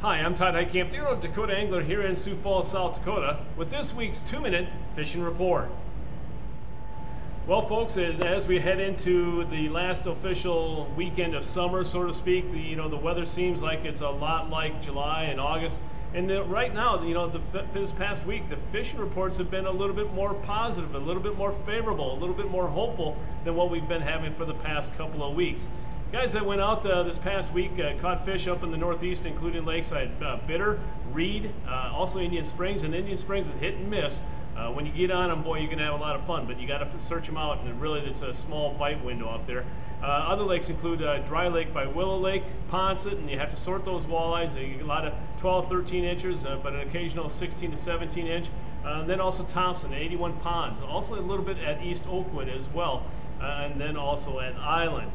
Hi, I'm Todd Heitkamp, the Owner of Dakota Angler here in Sioux Falls, South Dakota, with this week's 2-minute fishing report. Well, folks, as we head into the last official weekend of summer, so to speak, the weather seems like it's a lot like July and August. And right now, this past week, the fishing reports have been a little bit more positive, a little bit more favorable, a little bit more hopeful than what we've been having for the past couple of weeks. Guys that went out this past week caught fish up in the Northeast, including lakeside Bitter, Reed, also Indian Springs. And Indian Springs is hit and miss. When you get on them, boy, you're going to have a lot of fun, but you got to search them out, and really it's a small bite window up there. Other lakes include Dry Lake by Willow Lake, Ponset, and you have to sort those walleyes. You get a lot of 12, 13 inches, but an occasional 16 to 17 inch. Then also Thompson, 81 ponds. Also a little bit at East Oakwood as well, and then also at Island.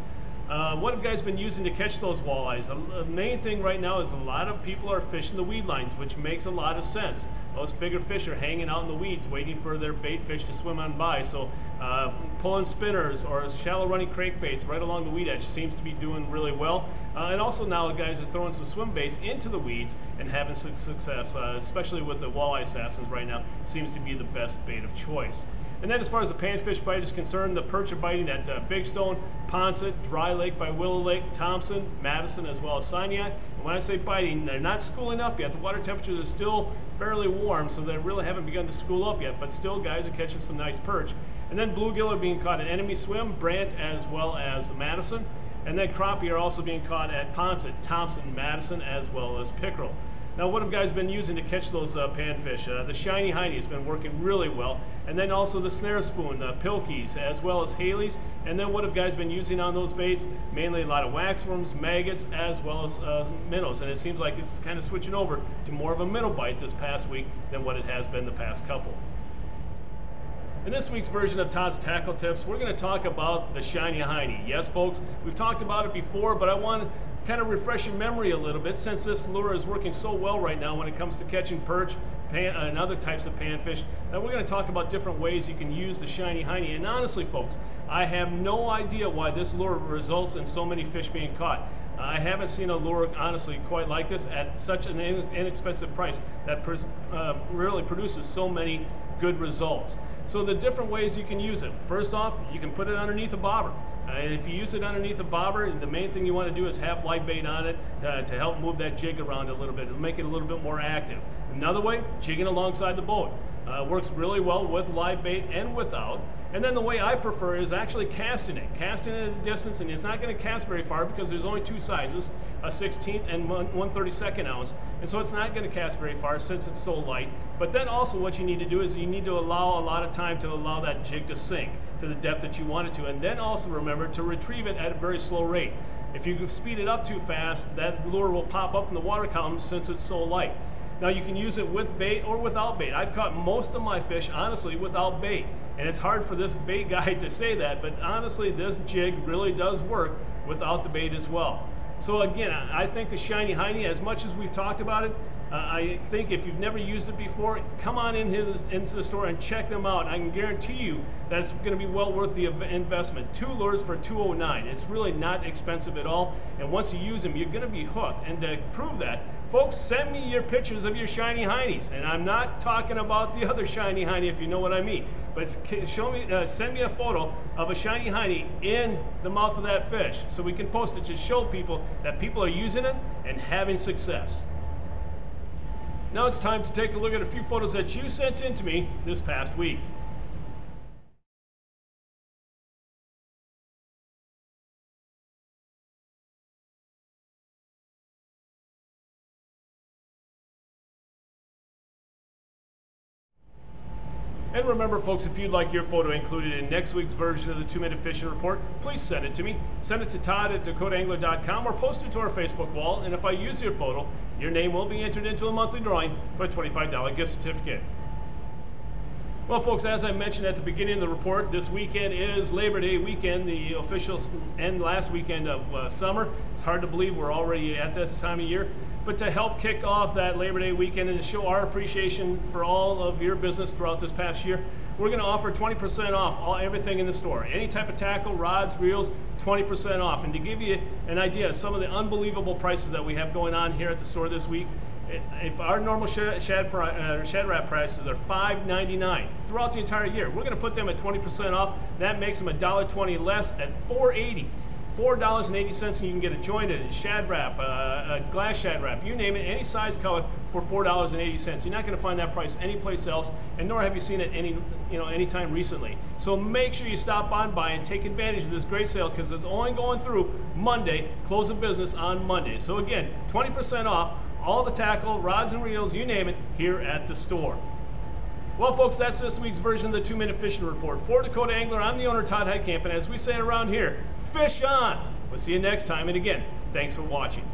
What have you guys been using to catch those walleyes? The main thing right now is a lot of people are fishing the weed lines, which makes a lot of sense. Those bigger fish are hanging out in the weeds waiting for their bait fish to swim on by. So pulling spinners or shallow running crankbaits right along the weed edge seems to be doing really well. And also now the guys are throwing some swim baits into the weeds and having some success, especially with the walleye assassins right now. Seems to be the best bait of choice. And then as far as the panfish bite is concerned, the perch are biting at Big Stone, Ponset, Dry Lake by Willow Lake, Thompson, Madison, as well as Sinai. And when I say biting, they're not schooling up yet. The water temperatures are still fairly warm, so they really haven't begun to school up yet. But still, guys are catching some nice perch. And then bluegill are being caught at Enemy Swim, Brant, as well as Madison. And then crappie are also being caught at Ponset, Thompson, Madison, as well as pickerel. Now, what have guys been using to catch those panfish? The shiny hiney has been working really well. And then also the snare spoon, pilkies, as well as Haley's. And then what have guys been using on those baits? Mainly a lot of waxworms, maggots, as well as minnows. And it seems like it's kind of switching over to more of a minnow bite this past week than what it has been the past couple. In this week's version of Todd's Tackle Tips, we're going to talk about the shiny hiney. Yes, folks, we've talked about it before, but I want to kind of refresh your memory a little bit, since this lure is working so well right now when it comes to catching perch and other types of panfish. Now we're going to talk about different ways you can use the shiny hiney. And honestly, folks, I have no idea why this lure results in so many fish being caught. I haven't seen a lure, honestly, quite like this at such an inexpensive price that really produces so many good results. So the different ways you can use it. First off, you can put it underneath a bobber. And if you use it underneath a bobber, the main thing you want to do is have live bait on it to help move that jig around a little bit. It'll make it a little bit more active. Another way, jigging alongside the boat. Works really well with live bait and without. And then the way I prefer is actually casting it. Casting it at a distance, and it's not going to cast very far because there's only two sizes, a 16th and 1/32 ounce. And so it's not going to cast very far since it's so light. But then also what you need to do is you need to allow a lot of time to allow that jig to sink to the depth that you want it to. And then also remember to retrieve it at a very slow rate. If you speed it up too fast, that lure will pop up in the water column since it's so light. Now you can use it with bait or without bait. I've caught most of my fish, honestly, without bait. And it's hard for this bait guy to say that, but honestly, this jig really does work without the bait as well. So again, I think the shiny hiney, as much as we've talked about it, I think if you've never used it before, come on into the store and check them out. I can guarantee you that it's going to be well worth the investment. 2 lures for $209. It's really not expensive at all. And once you use them, you're going to be hooked. And to prove that, folks, send me your pictures of your shiny heinies. And I'm not talking about the other shiny hiney, if you know what I mean. But send me a photo of a shiny hiney in the mouth of that fish so we can post it to show people that people are using it and having success. Now it's time to take a look at a few photos that you sent in to me this past week. And remember, folks, if you'd like your photo included in next week's version of the 2-minute fishing report, please send it to me. Send it to todd@dakotaangler.com or post it to our Facebook wall. And if I use your photo, your name will be entered into a monthly drawing for a $25 gift certificate. Well, folks, as I mentioned at the beginning of the report, this weekend is Labor Day weekend, the official and last weekend of summer. It's hard to believe we're already at this time of year. But to help kick off that Labor Day weekend and to show our appreciation for all of your business throughout this past year, we're going to offer 20% off everything in the store. Any type of tackle, rods, reels, 20% off. And to give you an idea of some of the unbelievable prices that we have going on here at the store this week, if our normal shad wrap prices are $5.99 throughout the entire year, we're going to put them at 20% off. That makes them $1.20 less at $4.80. $4.80, and you can get a jointed shad wrap, a glass shad wrap, you name it, any size, color, for $4.80. You're not going to find that price anyplace else, and nor have you seen it anytime recently. So make sure you stop on by and take advantage of this great sale, because it's only going through Monday, close of business on Monday. So again, 20% off all the tackle, rods and reels, you name it, here at the store. Well, folks, that's this week's version of the 2-Minute Fishing Report. For Dakota Angler, I'm the owner, Todd Heitkamp, and as we say around here, fish on! We'll see you next time, and again, thanks for watching.